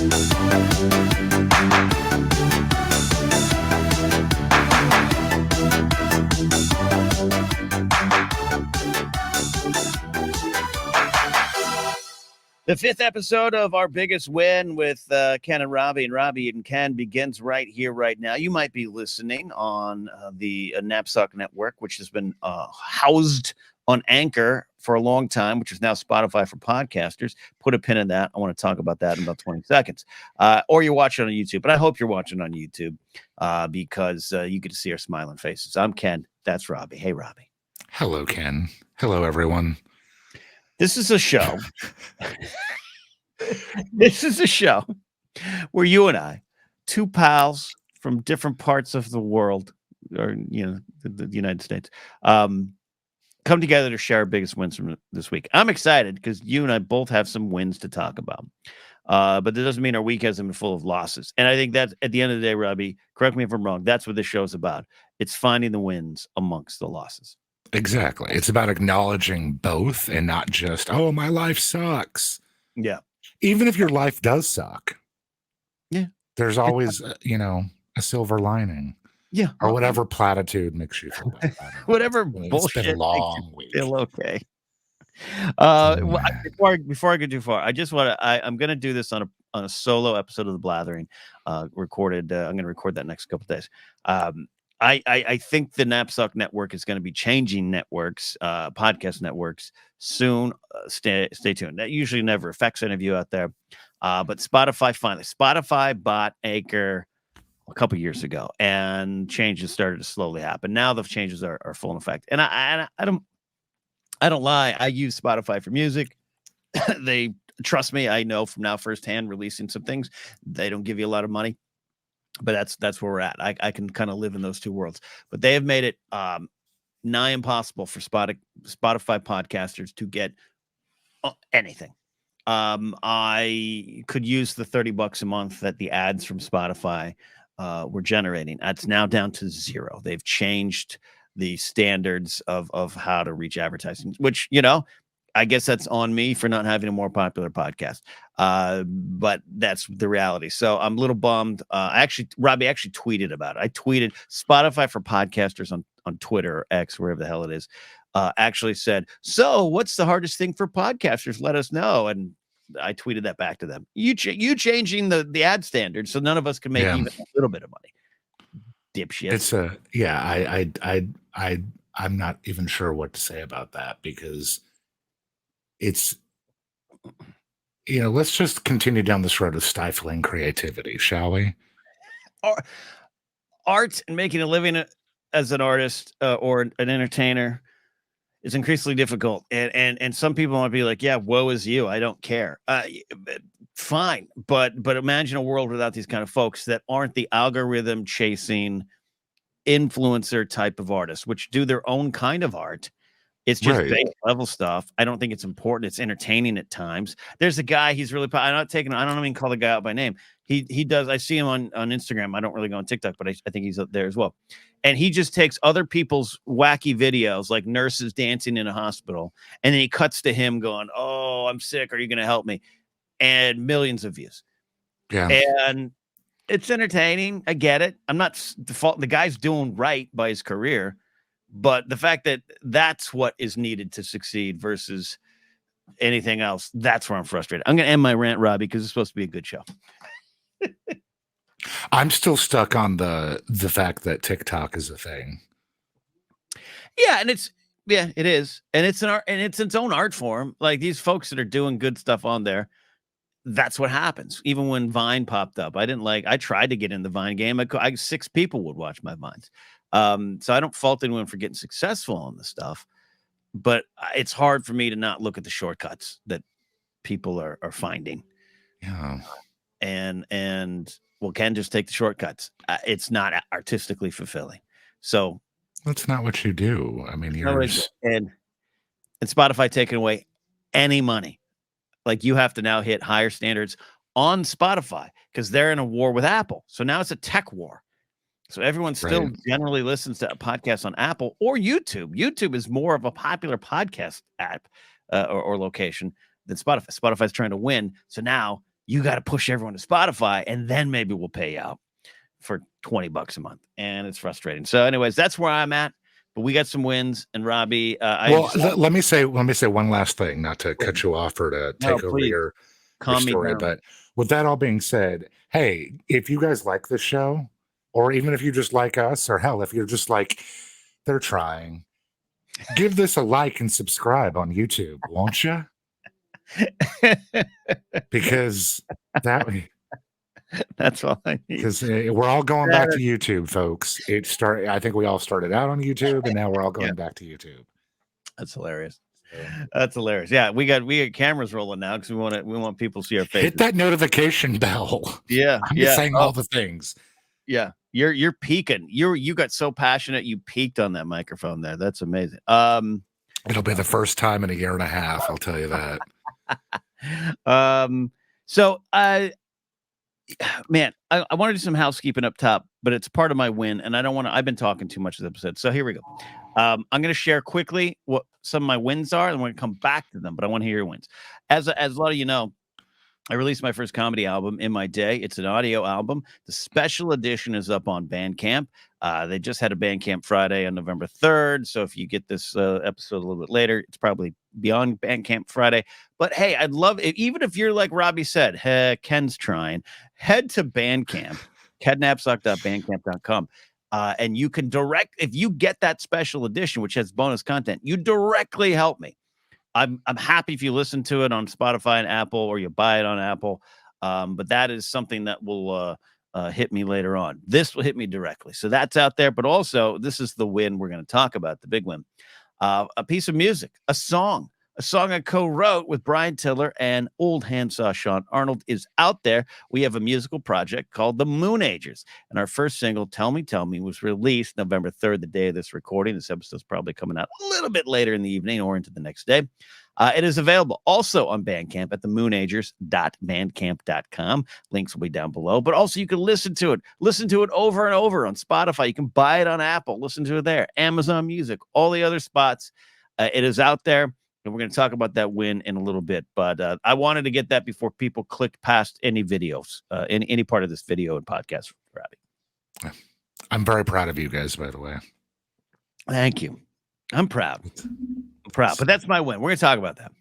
The fifth episode of Our Biggest Win with Ken and Robby and Ken begins right here, right now. You might be listening on the Napzok network, which has been housed on Anchor for a long time, which is now Spotify for podcasters. Put a pin in that. I want to talk about that in about 20 seconds. Or you're watching on YouTube, but I hope you're watching on YouTube because you get to see our smiling faces. I'm Ken. That's Robby. Hey, Robby. Hello, Ken. Hello, everyone. This is a show. This is a show where you and I, two pals from different parts of the world, or the United States, come together to share our biggest wins from this week. I'm excited because you and I both have some wins to talk about. But that doesn't mean our week hasn't been full of losses. And I think that at the end of the day, Robby, correct me if I'm wrong, that's what this show's about. It's finding the wins amongst the losses. Exactly. It's about acknowledging both and not just, oh, my life sucks. Yeah. Even if your life does suck. Yeah. There's always, a silver lining. Yeah. Or whatever platitude makes you feel better. Whatever bullshit it's been a long week. Feel okay. Before I go too far, I just want to. I'm going to do this on a solo episode of the Blathering. Recorded. I'm going to record that next couple of days. I think the Napzok network is going to be changing networks, podcast networks soon. Stay tuned. That usually never affects any of you out there. But Spotify bought Anchor a couple years ago, and changes started to slowly happen. Now the changes are full in effect. And I don't lie. I use Spotify for music. They trust me. I know from now firsthand releasing some things. They don't give you a lot of money. But that's where we're at. I can kind of live in those two worlds. But they have made it nigh impossible for Spotify podcasters to get anything. I could use the $30 a month that the ads from Spotify were generating. That's now down to zero. They've changed the standards of how to reach advertising, which, I guess that's on me for not having a more popular podcast. But that's the reality. So I'm a little bummed. Robby actually tweeted about it. I tweeted Spotify for podcasters on Twitter or X, wherever the hell it is, actually said, so what's the hardest thing for podcasters? Let us know. And I tweeted that back to them. You changing the ad standard so none of us can make even a little bit of money. Dipshit. It's I'm not even sure what to say about that because it's, let's just continue down this road of stifling creativity, shall we? Art and making a living as an artist or an entertainer is increasingly difficult. And some people might be like, yeah, woe is you. I don't care. Fine. But imagine a world without these kind of folks that aren't the algorithm chasing influencer type of artists, which do their own kind of art. It's just base level stuff. I don't think it's important. It's entertaining at times. There's a guy, he's really, I don't even call the guy out by name. He does, I see him on Instagram. I don't really go on TikTok, but I think he's up there as well. And he just takes other people's wacky videos, like nurses dancing in a hospital. And then he cuts to him going, oh, I'm sick. Are you going to help me? And millions of views. Yeah. And it's entertaining. I get it. I'm not default. The guy's doing right by his career. But the fact that that's what is needed to succeed versus anything else, that's where I'm frustrated. I'm going to end my rant, Robby, because it's supposed to be a good show. I'm still stuck on the fact that TikTok is a thing. Yeah, and it is. And it's an art, and it's its own art form. Like these folks that are doing good stuff on there, that's what happens. Even when Vine popped up, I tried to get in the Vine game. 6 people would watch my Vines. So I don't fault anyone for getting successful on this stuff, but it's hard for me to not look at the shortcuts that people are finding. Yeah. And Ken just take the shortcuts. It's not artistically fulfilling. So that's not what you do. I mean, and Spotify taking away any money. Like you have to now hit higher standards on Spotify because they're in a war with Apple. So now it's a tech war. So everyone still generally listens to a podcast on Apple or YouTube. YouTube is more of a popular podcast app or location than Spotify. Spotify's trying to win. So now you got to push everyone to Spotify, and then maybe we'll pay you out for $20 a month. And it's frustrating. So, anyways, that's where I'm at. But we got some wins, and Robby, let me say one last thing, not to cut you off or to take over please your calm me story, down. but with that all being said, hey, if you guys like this show, or even if you just like us, or hell, if you're just like, they're trying, give this a like and subscribe on YouTube, won't you? Because that's all I need. Because we're all going back to YouTube, folks. I think we all started out on YouTube, and now we're all going back to YouTube. That's hilarious. That's hilarious. Yeah, we got cameras rolling now because we want people to see our faces. Hit that notification bell. Yeah, I'm just saying all the things. Yeah, you're peaking. You got so passionate, you peaked on that microphone there. That's amazing. It'll be the first time in a year and a half. I'll tell you that. So man, I want to do some housekeeping up top, but it's part of my win, and I don't want to. I've been talking too much this episode, so here we go. I'm going to share quickly what some of my wins are, and we're going to come back to them. But I want to hear your wins. As a lot of you know, I released my first comedy album in my day. It's an audio album. The special edition is up on Bandcamp. They just had a Bandcamp Friday on November 3rd. So if you get this episode a little bit later, it's probably beyond Bandcamp Friday. But hey, I'd love it. Even if you're like Robby said, hey, Ken's trying, head to Bandcamp, napzok.bandcamp.com. And you can if you get that special edition, which has bonus content, you directly help me. I'm happy if you listen to it on Spotify and Apple, or you buy it on Apple. But that is something that will hit me later on. This will hit me directly. So that's out there. But also, this is the win we're going to talk about, the big win. A piece of music, a song I co-wrote with Brian Tiller and old handsaw Sean Arnold is out there. We have a musical project called The Moonagers. And our first single, Tell Me, was released November 3rd, the day of this recording. This episode's probably coming out a little bit later in the evening or into the next day. It is available also on Bandcamp at themoonagers.bandcamp.com. Links will be down below. But also you can listen to it over and over on Spotify. You can buy it on Apple, listen to it there, Amazon Music, all the other spots. It is out there. And we're going to talk about that win in a little bit. But I wanted to get that before people clicked past any videos, in any part of this video and podcast. Robby, I'm very proud of you guys, by the way. Thank you. I'm proud. But that's my win. We're going to talk about that.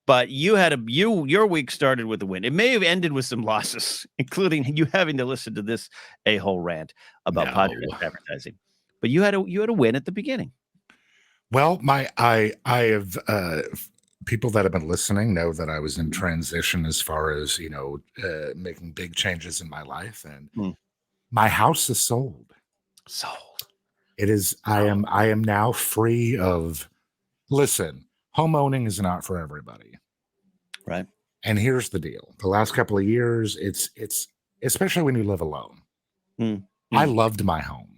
But your week started with a win. It may have ended with some losses, including you having to listen to this a-hole rant about podcast advertising. But you had a win at the beginning. Well, I have people that have been listening know that I was in transition as far as, making big changes in my life, and my house is sold. It is. I am now free of. Listen, home owning is not for everybody, right? And here's the deal: the last couple of years, it's especially when you live alone. I loved my home.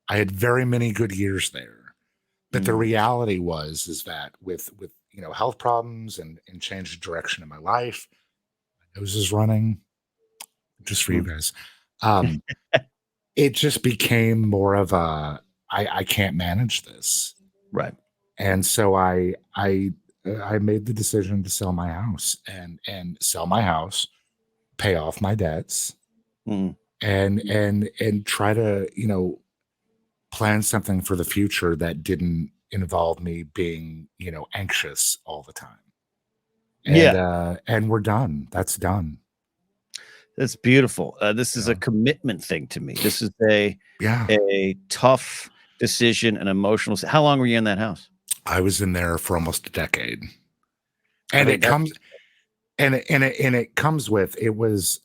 I had very many good years there. But the reality is that with health problems and change of direction in my life, my nose is running, just for you guys. It just became more of a I can't manage this, right? And so I made the decision to sell my house and sell my house, pay off my debts, and try to plan something for the future that didn't involve me being, anxious all the time. And, and we're done. That's done. That's beautiful. This is a commitment thing to me. This is a tough decision, an emotional. How long were you in that house? I was in there for almost a decade. And it comes with, it was,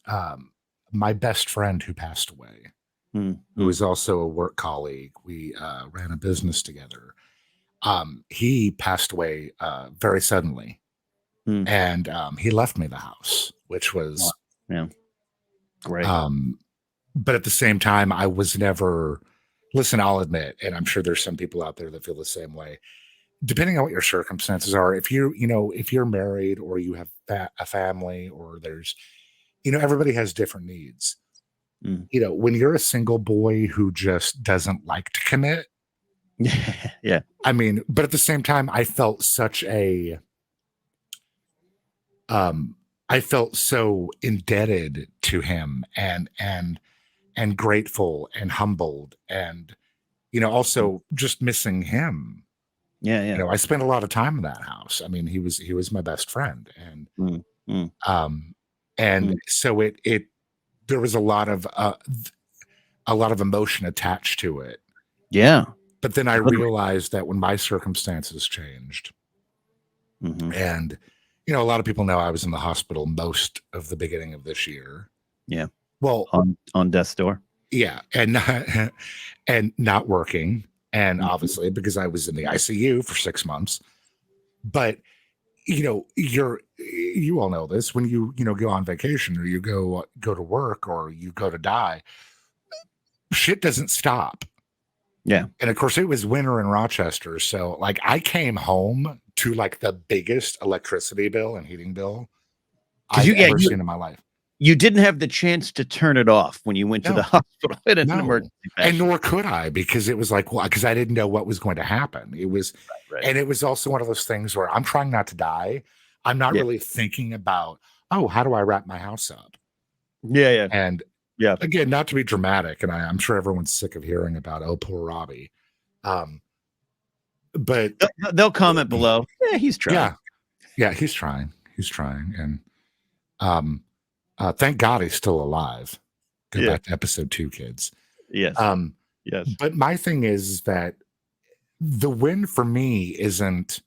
my best friend who passed away. Who was also a work colleague. We ran a business together. He passed away very suddenly, and he left me the house, which was great. But at the same time, I was never. Listen, I'll admit, and I'm sure there's some people out there that feel the same way. Depending on what your circumstances are, if you're married or you have a family, or there's, everybody has different needs. When you're a single boy who just doesn't like to commit. Yeah. I mean, but at the same time, I felt such a I felt so indebted to him and grateful and humbled and, also just missing him. Yeah. I spent a lot of time in that house. I mean, he was my best friend. And, Mm, mm, um, and mm. so there was a lot of emotion attached to it. Yeah. But then I Totally. realized that when my circumstances changed, Mm-hmm. and, a lot of people know I was in the hospital most of the beginning of this year. Yeah. Well, On death's door. yeah, and not working, and Mhm. obviously because I was in the ICU for 6 months. But, you all know this, when you go on vacation or you go to work or you go to die, shit doesn't stop. Yeah. And of course, it was winter in Rochester. So, like, I came home to like the biggest electricity bill and heating bill Because I've ever seen in my life. you didn't have the chance to turn it off when you went to the No, hospital in an no. emergency And fashion. nor could I, because it was like, well, because I didn't know what was going to happen. It was, Right. and it was also one of those things where I'm trying not to die. I'm not Yeah. really thinking about, oh, how do I wrap my house up? Yeah. And Yeah. again, not to be dramatic, and I'm sure everyone's sick of hearing about, oh, poor Robby. But They'll comment below. Yeah, he's trying. yeah, he's trying. And thank God he's still alive. Go Yeah. back to episode 2, kids. Yes. Um, Yes. but my thing is that the win for me isn't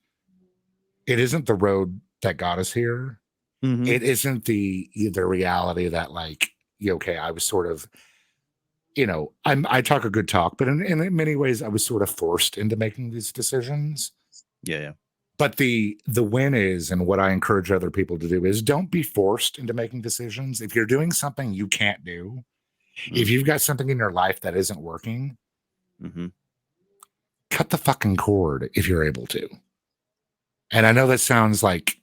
the road that got us here. Mm-hmm. It isn't the reality that, like, okay, I was sort of, I talk a good talk, but in many ways I was sort of forced into making these decisions. Yeah. But the win is, and what I encourage other people to do is, don't be forced into making decisions. If you're doing something you can't do, if you've got something in your life that isn't working, Mm-hmm. cut the fucking cord if you're able to. And I know that sounds like,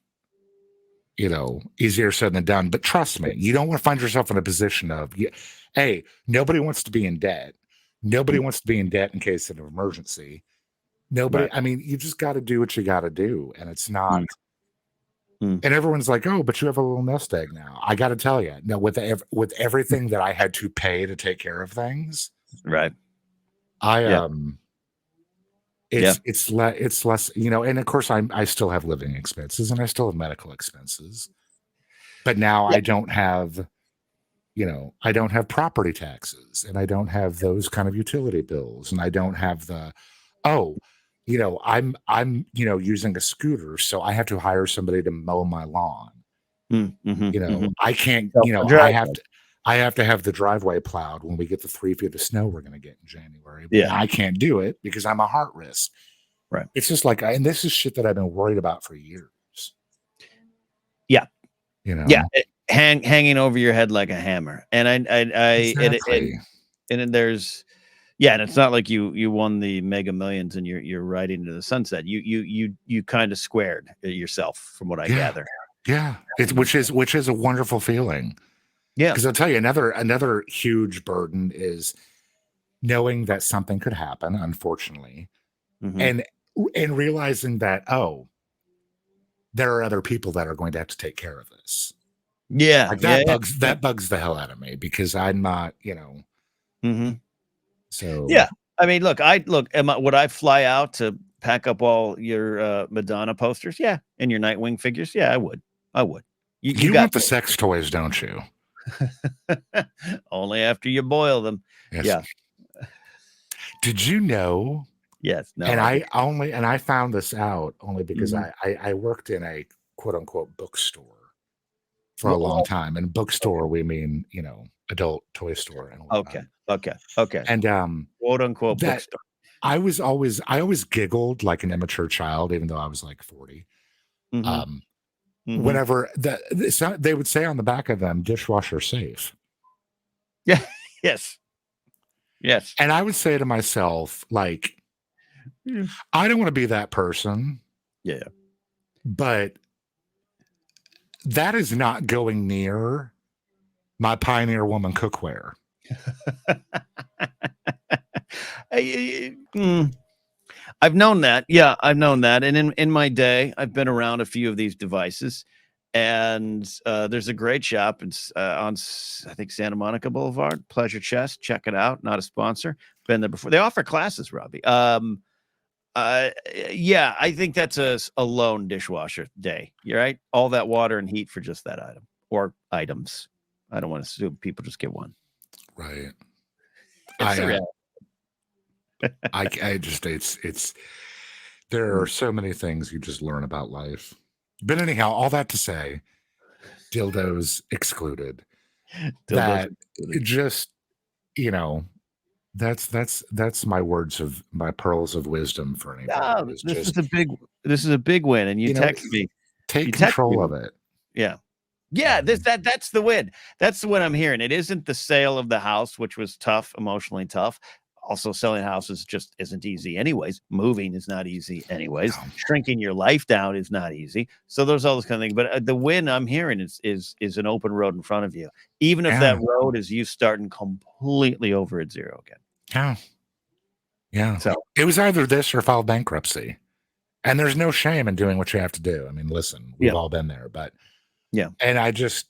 easier said than done, but trust me, you don't want to find yourself in a position of, hey, nobody wants to be in debt. Nobody wants to be in debt in case of an emergency. Nobody, Right. I mean, you just got to do what you got to do. And it's not, Mm. and everyone's like, oh, but you have a little nest egg now. I got to tell you, no, with everything that I had to pay to take care of things, Right. I, Yeah. it's less, and of course I still have living expenses and I still have medical expenses, but now Yeah. I don't have, I don't have property taxes and I don't have those kind of utility bills and I don't have I'm using a scooter, so I have to hire somebody to mow my lawn. Mm-hmm. I can't, I have to have the driveway plowed when we get the 3 feet of snow we're going to get in January. But Yeah. I can't do it because I'm a heart risk. Right. It's just like, and this is shit that I've been worried about for years. Yeah. Yeah. Hanging over your head like a hammer. And Exactly. and there's, and it's not like you won the Mega Millions and you're riding into the sunset. You kind of squared yourself, from what I gather. Yeah. Which is a wonderful feeling. Yeah. Because I'll tell you, another huge burden is knowing that something could happen, unfortunately, and realizing that, oh, there are other people that are going to have to take care of this. Yeah. Like that bugs the hell out of me because I'm not, So I mean, look, would I fly out to pack up all your Madonna posters? Yeah. And your Nightwing figures? Yeah, I would. You got want the sex toys, don't you? Only after you boil them. Yes. Yeah. Did you know? Yes. No. And I found this out only because I worked in a quote unquote bookstore for a long time. And bookstore, we mean, adult toy store. And Okay. And quote unquote bookstore. I always giggled like an immature child, even though I was like 40. Whenever they would say on the back of them, dishwasher safe. Yeah. Yes. And I would say to myself, like, I don't want to be that person. Yeah. But that is not going near my Pioneer Woman cookware. I've known that. Yeah, I've known that. And in my day, I've been around a few of these devices. And there's a great shop on, I think, Santa Monica Boulevard, Pleasure Chest. Check it out. Not a sponsor. Been there before. They offer classes, Robby. Yeah, I think that's a lone dishwasher day. You're right. All that water and heat for just that item or items. I don't want to assume people just get one. Right. There are so many things you just learn about life. But anyhow, all that to say, dildos excluded. That just, that's my pearls of wisdom for anybody. This is a big win. And you text me. Take control of it. Yeah. Yeah, that's the win. That's the win I'm hearing. It isn't the sale of the house, which was tough, emotionally tough. Also, selling houses just isn't easy anyways. Moving is not easy anyways. No. Shrinking your life down is not easy. So there's all this kind of thing. But the win I'm hearing is an open road in front of you. Even if that road is you starting completely over at zero again. Yeah. Yeah. So it was either this or file bankruptcy. And there's no shame in doing what you have to do. I mean, listen, we've all been there, but yeah. And I just,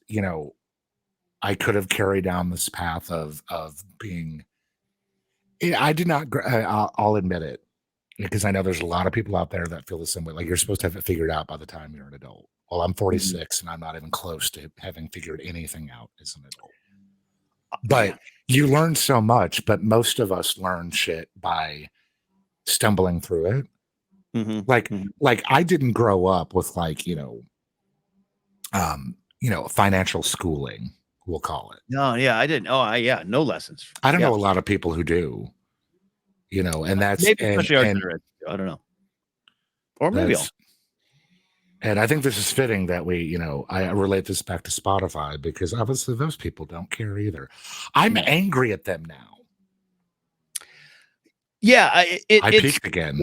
I could have carried down this path of being, I did not, I'll admit it, because I know there's a lot of people out there that feel the same way. Like, you're supposed to have it figured out by the time you're an adult. Well, I'm 46 and I'm not even close to having figured anything out as an adult. But you learn so much, but most of us learn shit by stumbling through it. Like I didn't grow up with financial schooling, we'll call it. No, yeah, I didn't. No lessons. I don't know a lot of people who do, and that's maybe especially I don't know, or maybe all. And I think this is fitting that we, I relate this back to Spotify, because obviously those people don't care either. I'm angry at them now. Yeah, I peaked again.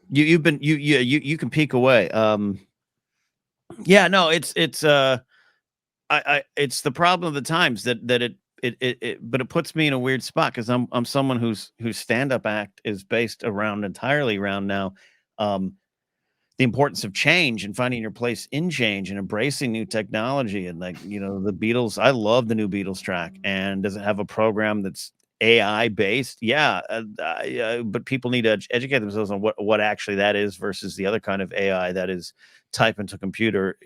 You can peek away. Yeah, no, it's it's the problem of the times that but it puts me in a weird spot, because I'm someone whose stand-up act is based entirely around now the importance of change and finding your place in change and embracing new technology. And the Beatles, I love the new Beatles track. And does it have a program that's AI based? Yeah, but people need to educate themselves on what actually that is versus the other kind of AI that is type into computer,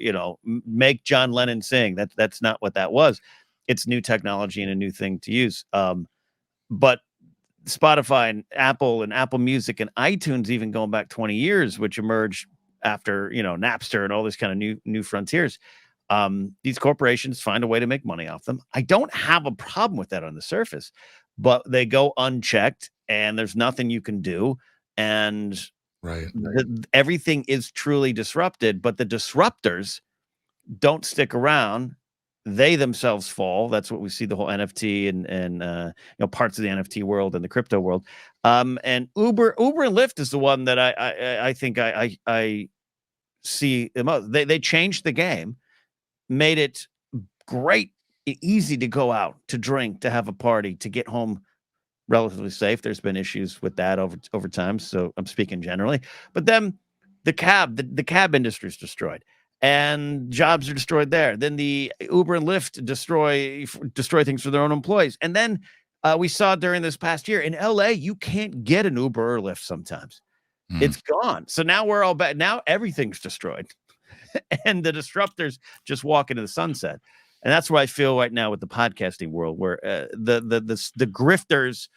make John Lennon sing. That's not what that was. It's new technology and a new thing to use. But Spotify and Apple Music and iTunes, even going back 20 years, which emerged after Napster and all this kind of new frontiers, these corporations find a way to make money off them. I don't have a problem with that on the surface, but they go unchecked and there's nothing you can do. And everything is truly disrupted, but the disruptors don't stick around. They themselves fall. That's what we see, the whole NFT and parts of the NFT world and the crypto world. And Uber and Lyft is the one that I think I see the most. They changed the game, made it great, easy to go out, to drink, to have a party, to get home relatively safe. There's been issues with that over time, so I'm speaking generally. But then the cab industry is destroyed, and jobs are destroyed there. Then the Uber and Lyft destroy things for their own employees. And then we saw during this past year in LA, you can't get an Uber or Lyft sometimes. It's gone. So now we're all back. Now everything's destroyed. And the disruptors just walk into the sunset. And that's where I feel right now with the podcasting world, where the grifters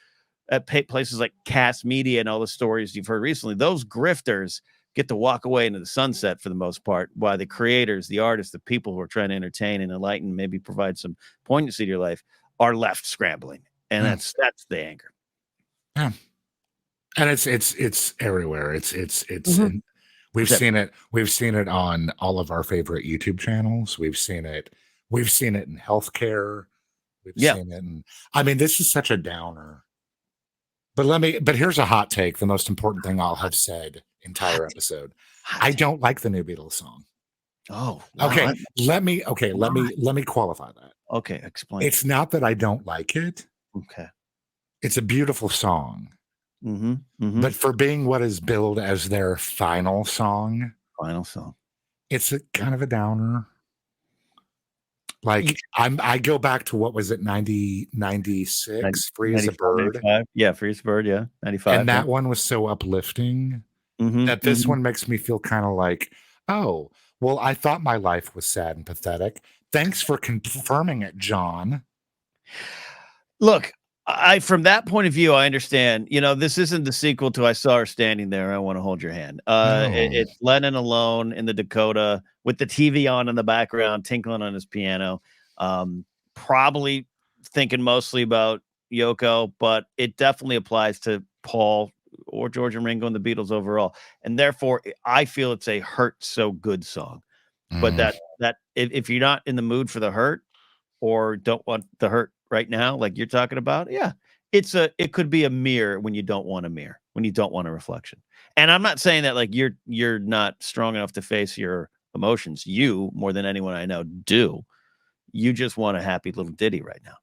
at places like Cast Media and all the stories you've heard recently, those grifters get to walk away into the sunset for the most part, while the creators, the artists, the people who are trying to entertain and enlighten, maybe provide some poignancy to your life, are left scrambling. And that's the anger. Yeah. And it's everywhere. We've seen it. We've seen it on all of our favorite YouTube channels. We've seen it in healthcare. We've seen it in, this is such a downer. But here's a hot take. The most important thing I'll have said entire episode. I don't like the new Beatles song. Oh, wow. Okay. Let me qualify that. Okay, explain. It's not that I don't like it. Okay. It's a beautiful song. But for being what is billed as their final song, it's a kind of a downer. Like I go back to, what was it, 96, Free as a Bird. 95. Yeah, Free as a Bird, yeah. 95. And that one was so uplifting that this one makes me feel kind of like, oh, well, I thought my life was sad and pathetic. Thanks for confirming it, John. Look, from that point of view, I understand. This isn't the sequel to I Saw Her Standing There, I Want to Hold Your Hand. No. It's Lennon alone in the Dakota with the TV on in the background, tinkling on his piano. Probably thinking mostly about Yoko, but it definitely applies to Paul or George and Ringo and the Beatles overall. And therefore, I feel it's a hurt so good song. But that if you're not in the mood for the hurt or don't want the hurt right now, like you're talking about, yeah, it could be a mirror when you don't want a mirror, when you don't want a reflection. And I'm not saying that like you're not strong enough to face your emotions. You, more than anyone I know, do. You just want a happy little ditty right now.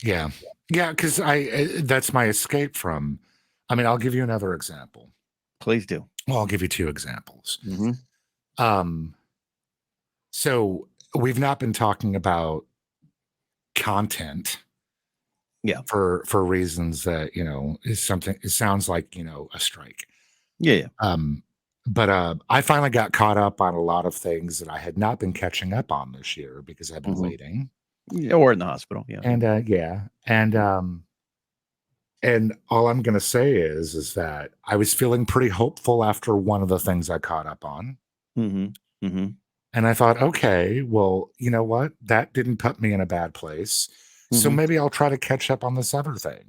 Yeah, because that's my escape from. I mean, I'll give you another example. Please do. Well, I'll give you two examples. So we've not been talking about content, for reasons that is something. It sounds like a strike. Yeah. But I finally got caught up on a lot of things that I had not been catching up on this year because I've been waiting. Yeah, or in the hospital. Yeah. And all I'm going to say is that I was feeling pretty hopeful after one of the things I caught up on. And I thought, okay, well, you know what? That didn't put me in a bad place. So maybe I'll try to catch up on this other thing.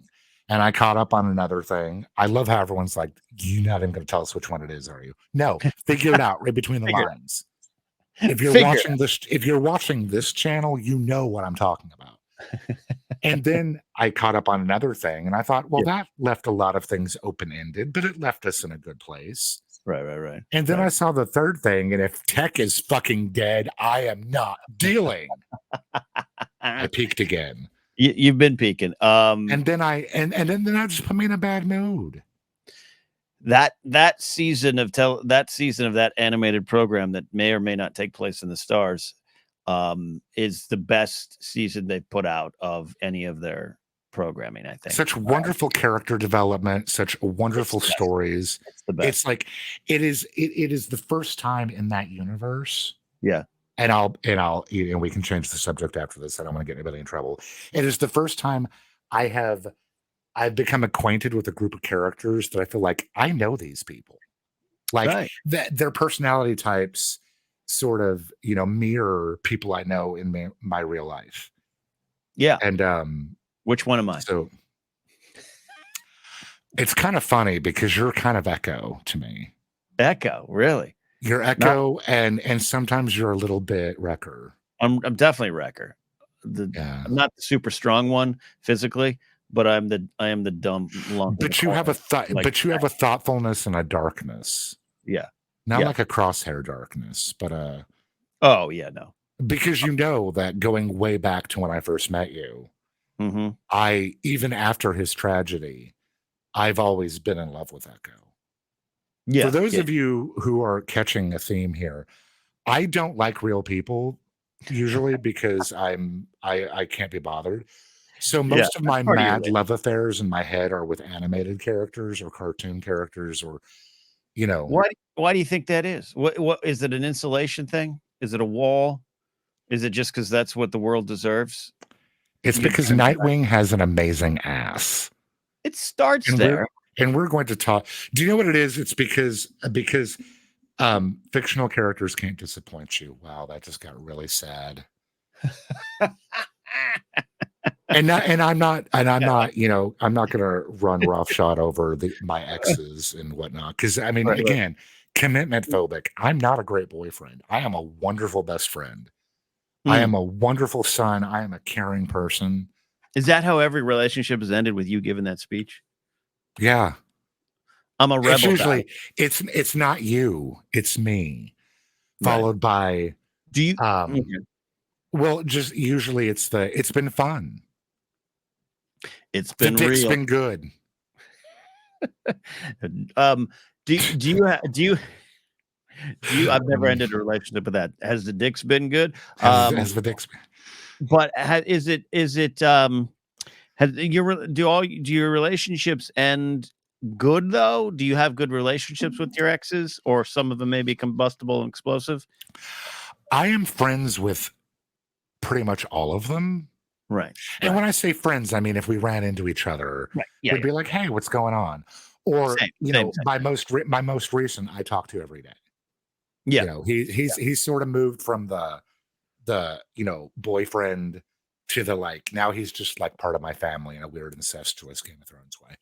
And I caught up on another thing. I love how everyone's like, you're not even going to tell us which one it is, are you? No, figure it out right between the lines. If you're watching this channel, you know what I'm talking about. And then I caught up on another thing and I thought, well, that left a lot of things open-ended, but it left us in a good place. Right. And then I saw the third thing, and if tech is fucking dead, I am not dealing. I peaked again. You've been peaking. And then I just put me in a bad mood. That season of that animated program that may or may not take place in the stars is the best season they've put out of any of their programming, I think. Such wonderful character development, such wonderful stories. It's the best. It's like it is the first time in that universe. Yeah. And we can change the subject after this. I don't want to get anybody in trouble. It is the first time I've become acquainted with a group of characters that I feel like I know these people. Like their personality types sort of, mirror people I know in my real life. Yeah. And which one am I? So it's kind of funny because you're kind of Echo to me. Echo, really? You're Echo, and sometimes you're a little bit Wrecker. I'm definitely Wrecker. I'm not the super strong one physically, but I am the dumb long. But you have a have a thoughtfulness and a darkness. Yeah. Not like a crosshair darkness, but oh yeah, no. Because that going way back to when I first met you, I, even after his tragedy, I've always been in love with Echo. Yeah. For those of you who are catching a theme here, I don't like real people usually because I can't be bothered. So most of my mad love affairs in my head are with animated characters or cartoon characters or, Why do you think that is? What is it, an insulation thing? Is it a wall? Is it just because that's what the world deserves? It's because Nightwing has an amazing ass. It starts there. And we're going to talk. Do you know what it is? It's because fictional characters can't disappoint you. Wow, that just got really sad. and I'm not, I'm not going to run roughshod over my exes and whatnot. Because again, commitment phobic. I'm not a great boyfriend. I am a wonderful best friend. I am a wonderful son. I am a caring person. Is that how every relationship has ended, with you giving that speech? Yeah. I'm a rebel. It's usually it's not you, it's me. Followed by do you well, just usually it's been fun. It's been real. It's been good. Do you I've never ended a relationship with that. Has the dicks been good? Has the dicks been? But is it do your relationships end good though? Do you have good relationships with your exes, or some of them may be combustible and explosive? I am friends with pretty much all of them. Right. And Right. when I say friends, I mean if we ran into each other, Right. Yeah. we'd Yeah. be like, "Hey, what's going on?" Or, Same. Same. Same. my most recent I talk to every day. Yeah. He's sort of moved from the boyfriend to the, like, now he's just like part of my family in a weird incestuous Game of Thrones way.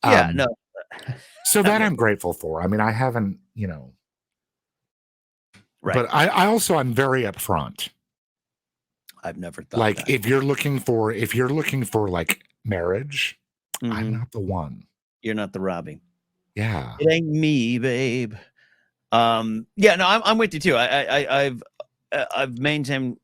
Yeah. No. So That that makes I'm grateful for. I mean, I haven't, right. but I also I'm very upfront. I've never thought Like that. if you're looking for like marriage, I'm Hmm. not the one. You're not the Robby. Yeah. It ain't me, babe. Yeah, no, I'm with you too. I've maintained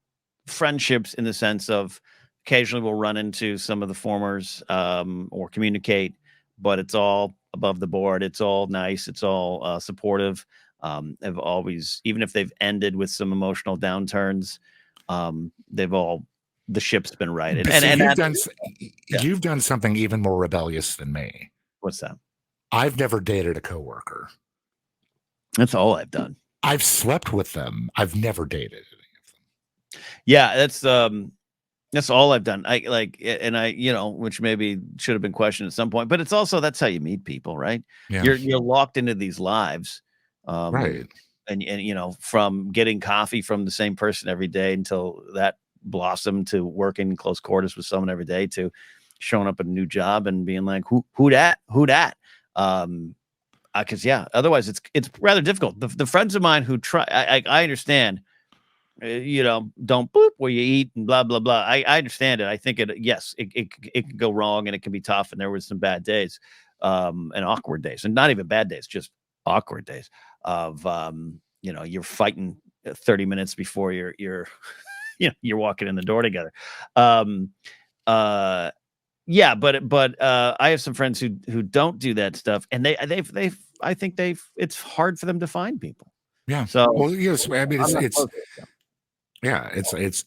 friendships in the sense of occasionally we'll run into some of the formers or communicate, but it's all above the board. It's all nice. It's all supportive. Have always, even if they've ended with some emotional downturns, they've all the ship's been right. But see, And that's yeah. you've done something even more rebellious than me. What's that? I've never dated a coworker. That's all I've done. I've slept with them. I've never dated any of them. Yeah, that's all I've done. I like, and I, which maybe should have been questioned at some point, but it's also that's how you meet people, right? Yeah. You're locked into these lives, Right. and from getting coffee from the same person every day until that blossomed to working in close quarters with someone every day to showing up at a new job and being like, who that? Because yeah, otherwise it's rather difficult. The friends of mine who try, I understand don't boop where you eat and blah blah blah. I understand it. I think yes, it can go wrong and it can be tough. And there was some bad days, and awkward days, and not even bad days, just awkward days of you're fighting 30 minutes before you're you're walking in the door together. Um, yeah, but I have some friends who don't do that stuff, and they've I think it's hard for them to find people. Yeah. So Well, yes. I mean, I'm not it's opposed to it. yeah.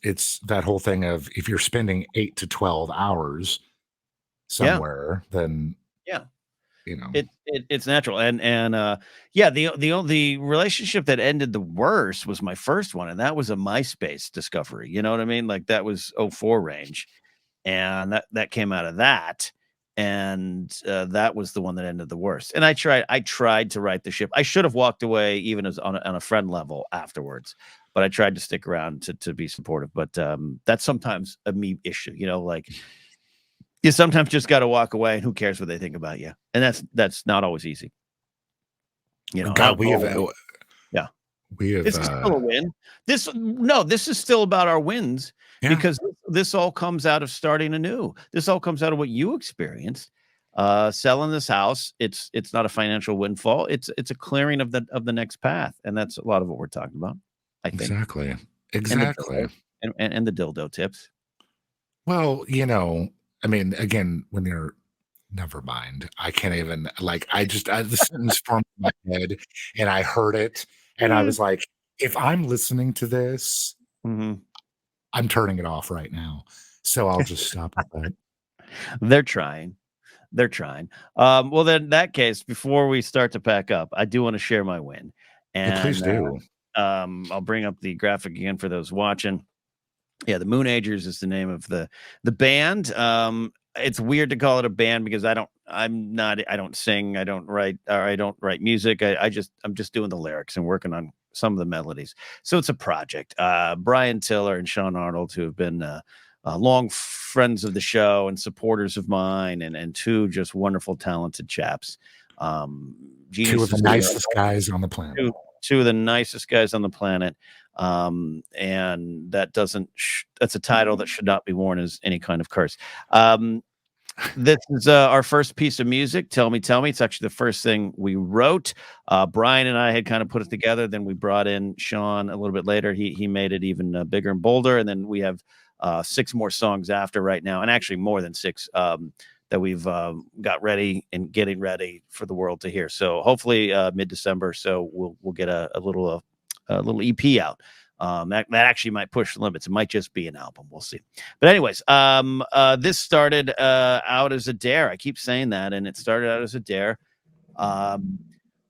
It's that whole thing of if you're spending 8 to 12 hours Yeah, somewhere, then yeah. you know. It's natural, and yeah, the relationship that ended the worst was my first one, and that was a MySpace discovery. You know what I mean? Like that was '04 range, and that came out of that, and that was the one that ended the worst. And I tried to right the ship. I should have walked away even as on a friend level afterwards, but I tried to stick around to be supportive. But that's sometimes a me issue, like you sometimes just got to walk away, and who cares what they think about you? And that's not always easy, And God, yeah, we have this is still a win. This is still about our wins yeah, because this all comes out of starting anew. This all comes out of what you experienced, selling this house. It's not a financial windfall. It's a clearing of the next path, and that's a lot of what we're talking about. I think, exactly. and the Exactly. dildo, and the dildo tips. Well, I mean, again, when you're never mind. I can't even like the sentence formed in my head and I heard it and I was like, if I'm listening to this, Mm-hmm. I'm turning it off right now. So I'll just stop at that. They're trying. They're trying. Well, then in that case, before we start to pack up, I do want to share my win. Well, please And do. I'll bring up the graphic again for those watching. Yeah, the Moon Agers is the name of the band. It's weird to call it a band because I don't sing, I don't write, or I don't write music. I'm just doing the lyrics and working on some of the melodies. So it's a project. Brian Tiller and Sean Arnold, who have been long friends of the show and supporters of mine, and two just wonderful, talented chaps. Two of the Geniuses. nicest guys on the planet. Two of the nicest guys on the planet. And that's a title that should not be worn as any kind of curse. This is our first piece of music. Tell me. It's actually the first thing we wrote. Brian and I had kind of put it together. Then we brought in Sean a little bit later. He made it even bigger and bolder. And then we have 6 more songs after right now, and actually more than 6 that we've got ready and getting ready for the world to hear. So hopefully mid-December. So we'll get a little EP out That actually might push the limits. It might just be an album. We'll see. But anyways, this started out as a dare. I keep saying that, and it started out as a dare.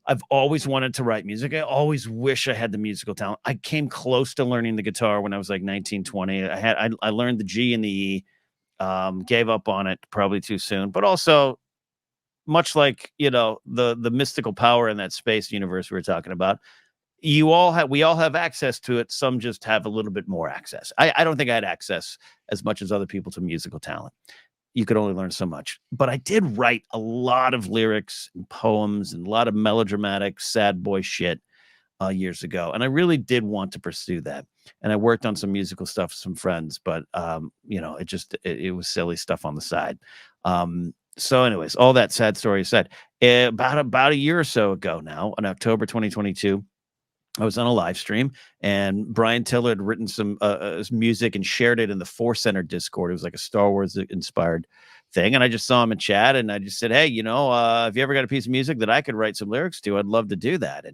I've always wanted to write music. I always wish I had the musical talent. I came close to learning the guitar when I was like 19, 20. I learned the G and the E, gave up on it probably too soon, but also much like, the mystical power in that space universe we were talking about, we all have access to it. Some just have a little bit more access. I don't think I had access as much as other people to musical talent. You could only learn so much, but I did write a lot of lyrics and poems and a lot of melodramatic sad boy shit years ago. And I really did want to pursue that. And I worked on some musical stuff with some friends, but it was silly stuff on the side. So anyways, all that sad story said, about a year or so ago now, in October 2022, I was on a live stream, and Brian Tiller had written some music and shared it in the Force Center Discord. It was like a Star Wars inspired thing. And I just saw him in chat, and I just said, hey, if you ever got a piece of music that I could write some lyrics to, I'd love to do that.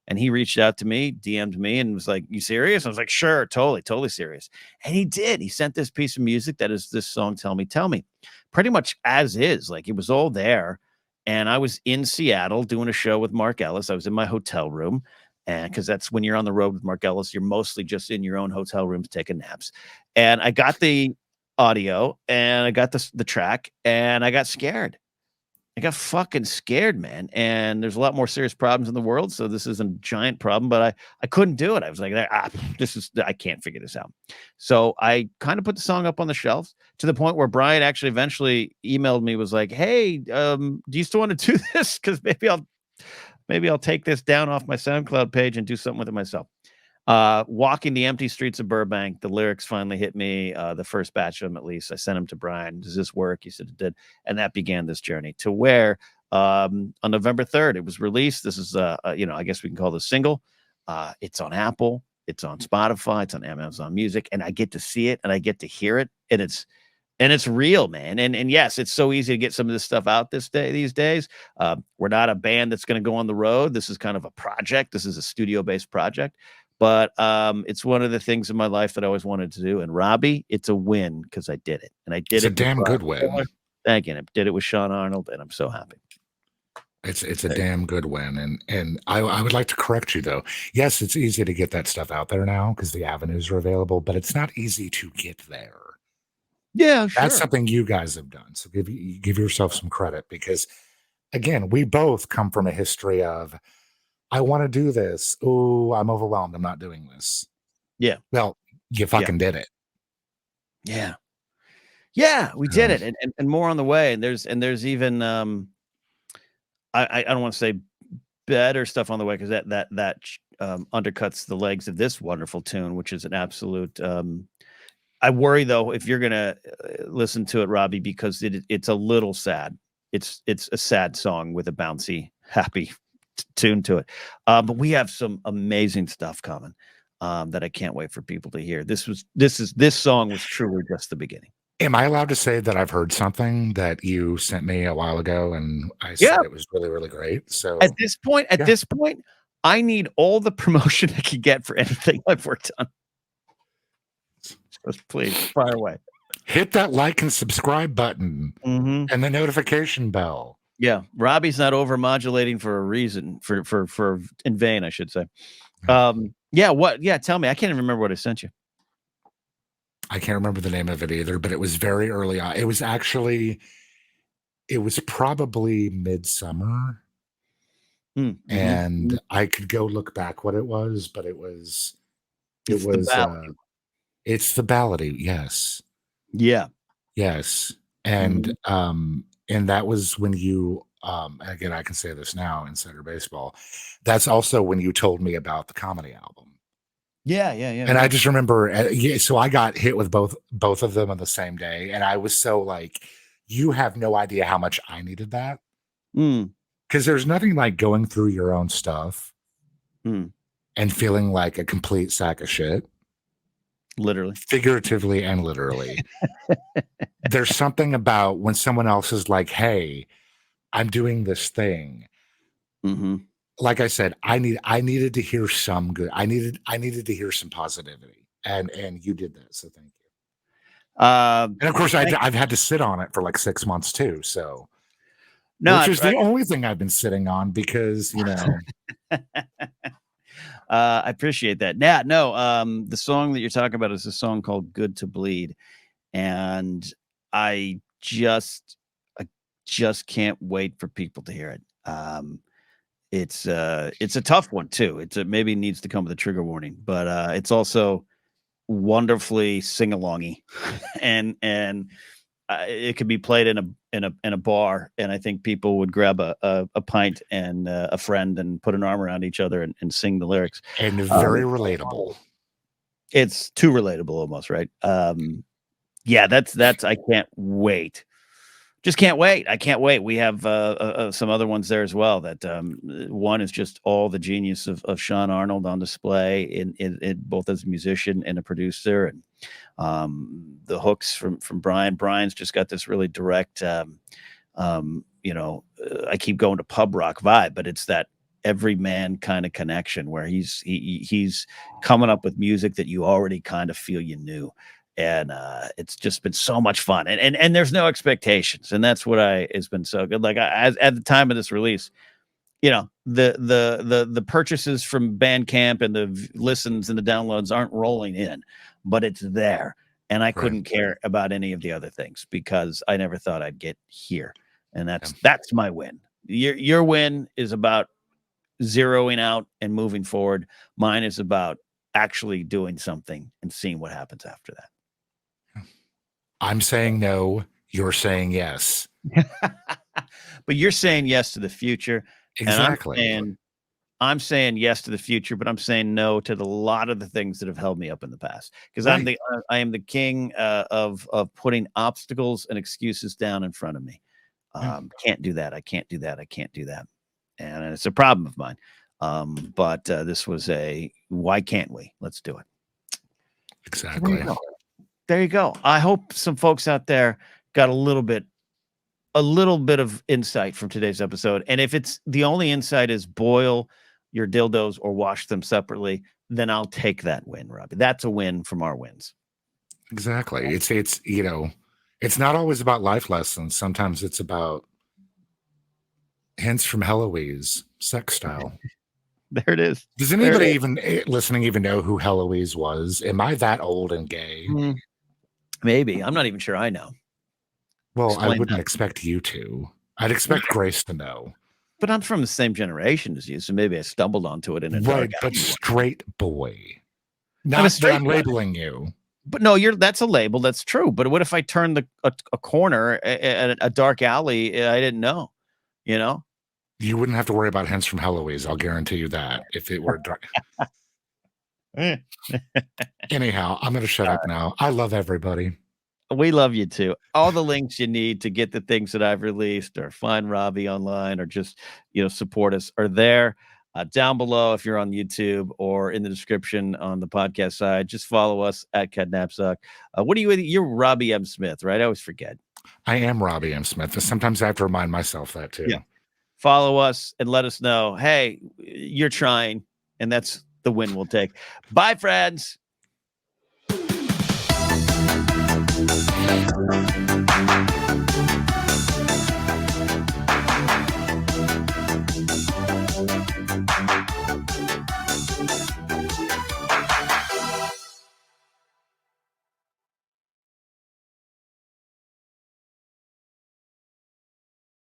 And he reached out to me, DM'd me, and was like, you serious? I was like, sure, totally serious. And he did. He sent this piece of music that is this song, Tell Me, pretty much as is. Like, it was all there. And I was in Seattle doing a show with Mark Ellis. I was in my hotel room. And because that's when you're on the road with Mark Ellis, you're mostly just in your own hotel rooms taking naps. And I got the audio and I got the track, and I got scared. I got fucking scared, man. And there's a lot more serious problems in the world, so this isn't a giant problem, but I couldn't do it. I was like, I can't figure this out. So I kind of put the song up on the shelf, to the point where Brian actually eventually emailed me, was like, hey, do you still want to do this? Because maybe I'll take this down off my SoundCloud page and do something with it myself. Walking the empty streets of Burbank, the lyrics finally hit me, the first batch of them at least. I sent them to Brian. Does this work? He said it did. And that began this journey to where on November 3rd, it was released. This is, I guess we can call this single. It's on Apple. It's on Spotify. It's on Amazon Music. And I get to see it and I get to hear it. And it's real, man. And yes, it's so easy to get some of this stuff out these days. We're not a band that's going to go on the road. This is kind of a project. This is a studio-based project. But it's one of the things in my life that I always wanted to do. And Robby, it's a win because I did it. And I did it. It's a damn good win. Thank you. I did it with Sean Arnold, and I'm so happy. It's a damn good win. And I would like to correct you, though. Yes, it's easy to get that stuff out there now because the avenues are available, but it's not easy to get there. Yeah, sure. That's something you guys have done. So give yourself some credit, because, again, we both come from a history of, I want to do this. Oh, I'm overwhelmed. I'm not doing this. Yeah. Well, you fucking did it. Yeah. Yeah, we did it. And more on the way. And there's even I don't want to say better stuff on the way, because that undercuts the legs of this wonderful tune, which is an absolute I worry, though, if you're gonna listen to it, Robby, because it's a little sad. It's a sad song with a bouncy, happy tune to it. But we have some amazing stuff coming that I can't wait for people to hear. This song was truly just the beginning. Am I allowed to say that I've heard something that you sent me a while ago, and I said it was really, really great? So at this point, I need all the promotion I can get for anything I've worked on. Just please fire away. Hit that like and subscribe button, and the notification bell. Yeah, Robby's not overmodulating for a reason, for in vain, I should say. Tell me. I can't even remember what I sent you. I can't remember the name of it either, but it was very early on. It was probably midsummer. And I could go look back what it was, but it's the ballady. Yes. Yeah. Yes. And that was when you, again, I can say this now, Insider Baseball. That's also when you told me about the comedy album. Yeah. And I just remember, so I got hit with both of them on the same day. And I was so like, you have no idea how much I needed that. Because there's nothing like going through your own stuff and feeling like a complete sack of shit. Literally. Figuratively and literally. There's something about when someone else is like, hey, I'm doing this thing. like I said, I needed to hear some good. I needed to hear some positivity, and you did that. So thank you. And of course, I've had to sit on it for like 6 months too. So, which is the only thing I've been sitting on because I appreciate that. Yeah, no, the song that you're talking about is a song called "Good to Bleed," and I just can't wait for people to hear it. It's a tough one too. It maybe needs to come with a trigger warning, but it's also wonderfully sing-alongy, and it could be played in a bar, and I think people would grab a pint and a friend and put an arm around each other and sing the lyrics. And very relatable. It's too relatable almost, right? Yeah, that's I can't wait. Just can't wait. I can't wait. We have some other ones there as well. That one is just all the genius of Sean Arnold on display in both as a musician and a producer, and the hooks from Brian. Brian's just got this really direct, I keep going to pub rock vibe, but it's that everyman kind of connection where he's coming up with music that you already kind of feel you knew. And it's just been so much fun, and there's no expectations, and that's what has been so good. Like at the time of this release, the purchases from Bandcamp and the listens and the downloads aren't rolling in, but it's there, and I couldn't care about any of the other things because I never thought I'd get here, and that's my win. Your win is about zeroing out and moving forward. Mine is about actually doing something and seeing what happens after that. I'm saying no, you're saying yes. But you're saying yes to the future. Exactly. And I'm saying yes to the future, but I'm saying no to a lot of the things that have held me up in the past. Because I am the king of putting obstacles and excuses down in front of me. Can't do that. I can't do that. I can't do that. And it's a problem of mine. But this was why can't we? Let's do it. Exactly. There you go. I hope some folks out there got a little bit of insight from today's episode. And if it's the only insight is boil your dildos or wash them separately, then I'll take that win, Robby. That's a win from our wins. Exactly. It's it's not always about life lessons. Sometimes it's about hints from Heloise, sex style. There it is. Does anybody listening even know who Heloise was? Am I that old and gay? Maybe. I'm not even sure I know. Well, I wouldn't expect you to. I'd expect Grace to know. But I'm from the same generation as you, so maybe I stumbled onto it in a dark but straight boy. Not that I'm labeling you. But no, that's a label. That's true. But what if I turned a corner at a dark alley? I didn't know. You wouldn't have to worry about hints from Heloise. I'll guarantee you that if it were dark. Anyhow, I'm going to shut up now. I love everybody. We love you too. All the links you need to get the things that I've released or find Robby online or just, support us are there down below if you're on YouTube or in the description on the podcast side. Just follow us at Napzok. What are you? You're Robby M. Smith, right? I always forget. I am Robby M. Smith. Sometimes I have to remind myself that too. Yeah. Follow us and let us know, hey, you're trying, and that's the win we'll take. Bye, friends.